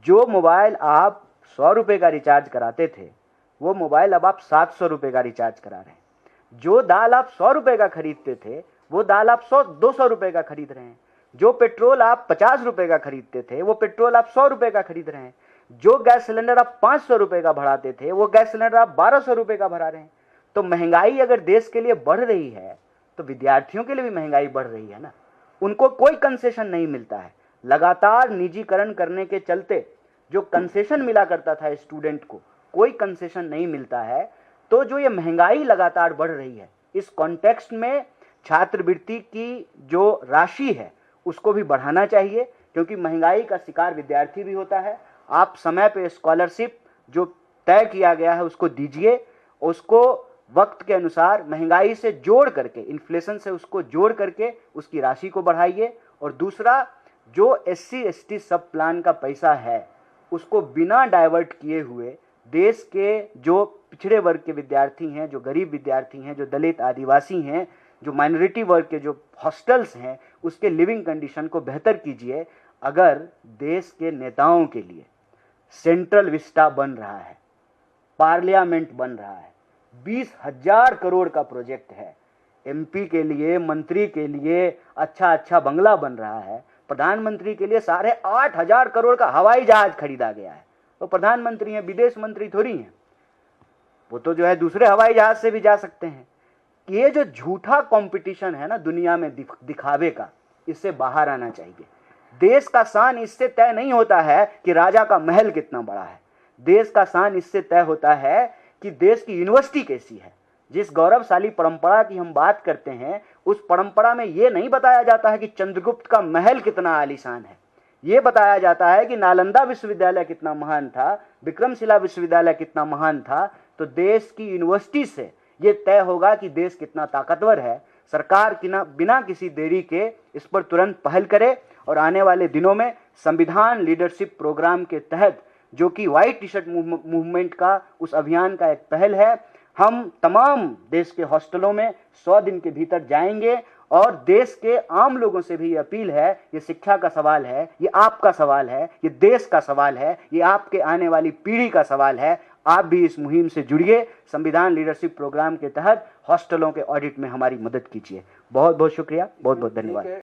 जो मोबाइल आप 100 रुपये का रिचार्ज कराते थे, वो मोबाइल अब आप 700 रुपये का रिचार्ज करा रहे हैं। जो दाल आप 100 रुपये का खरीदते थे, वो दाल आप 200 रुपये का खरीद रहे हैं। जो पेट्रोल आप 50 रुपये का खरीदते थे, वो पेट्रोल आप 100 रुपये का खरीद रहे हैं। जो गैस सिलेंडर आप 500 रुपये का भराते थे, वो गैस सिलेंडर आप 1200 रुपये का भरा रहे हैं। तो महंगाई अगर देश के लिए बढ़ रही है, तो विद्यार्थियों के लिए भी महंगाई बढ़ रही है ना। उनको कोई कंसेशन नहीं मिलता है। लगातार निजीकरण करने के चलते जो कंसेशन मिला करता था स्टूडेंट को, कोई कंसेशन नहीं मिलता है। तो जो ये महंगाई लगातार बढ़ रही है, इस कॉन्टेक्स्ट में छात्रवृत्ति की जो राशि है उसको भी बढ़ाना चाहिए, क्योंकि महंगाई का शिकार विद्यार्थी भी होता है। आप समय पे स्कॉलरशिप जो तय किया गया है उसको दीजिए, उसको वक्त के अनुसार महंगाई से जोड़ करके, इन्फ्लेशन से उसको जोड़ करके उसकी राशि को बढ़ाइए। और दूसरा, जो SC ST सब प्लान का पैसा है उसको बिना डाइवर्ट किए हुए देश के जो पिछड़े वर्ग के विद्यार्थी हैं, जो गरीब विद्यार्थी हैं, जो दलित आदिवासी हैं, जो माइनॉरिटी वर्ग के जो हॉस्टल्स हैं, उसके लिविंग कंडीशन को बेहतर कीजिए। अगर देश के नेताओं के लिए सेंट्रल विस्टा बन रहा है, पार्लियामेंट बन रहा है, 20,000 करोड़ का प्रोजेक्ट है, MP के लिए, मंत्री के लिए अच्छा बंगला बन रहा है, प्रधानमंत्री के लिए 8,500 करोड़ का हवाई जहाज खरीदा गया है। तो प्रधानमंत्री हैं, विदेश मंत्री थोड़ी हैं, वो तो जो है दूसरे हवाई जहाज से भी जा सकते हैं। ये जो झूठा कंपटीशन है ना दुनिया में दिखावे का, इससे बाहर आना चाहिए। देश का शान इससे तय नहीं होता है कि राजा का महल कितना बड़ा है। देश का शान इससे तय होता है कि देश की यूनिवर्सिटी कैसी है। जिस गौरवशाली परंपरा की हम बात करते हैं, उस परंपरा में ये नहीं बताया जाता है कि चंद्रगुप्त का महल कितना आलीशान है। ये बताया जाता है कि नालंदा विश्वविद्यालय कितना महान था, विक्रमशिला विश्वविद्यालय कितना महान था। तो देश की यूनिवर्सिटी से ये तय होगा कि देश कितना ताकतवर है। सरकार बिना किसी देरी के इस पर तुरंत पहल करे और आने वाले दिनों में संविधान लीडरशिप प्रोग्राम के तहत, जो कि व्हाइट टी शर्ट मूवमेंट का उस अभियान का एक पहल है, हम तमाम देश के हॉस्टलों में 100 दिन के भीतर जाएंगे। और देश के आम लोगों से भी ये अपील है, ये शिक्षा का सवाल है, ये आपका सवाल है, ये देश का सवाल है, ये आपके आने वाली पीढ़ी का सवाल है। आप भी इस मुहिम से जुड़िए। संविधान लीडरशिप प्रोग्राम के तहत हॉस्टलों के ऑडिट में हमारी मदद कीजिए। बहुत बहुत शुक्रिया, बहुत बहुत धन्यवाद।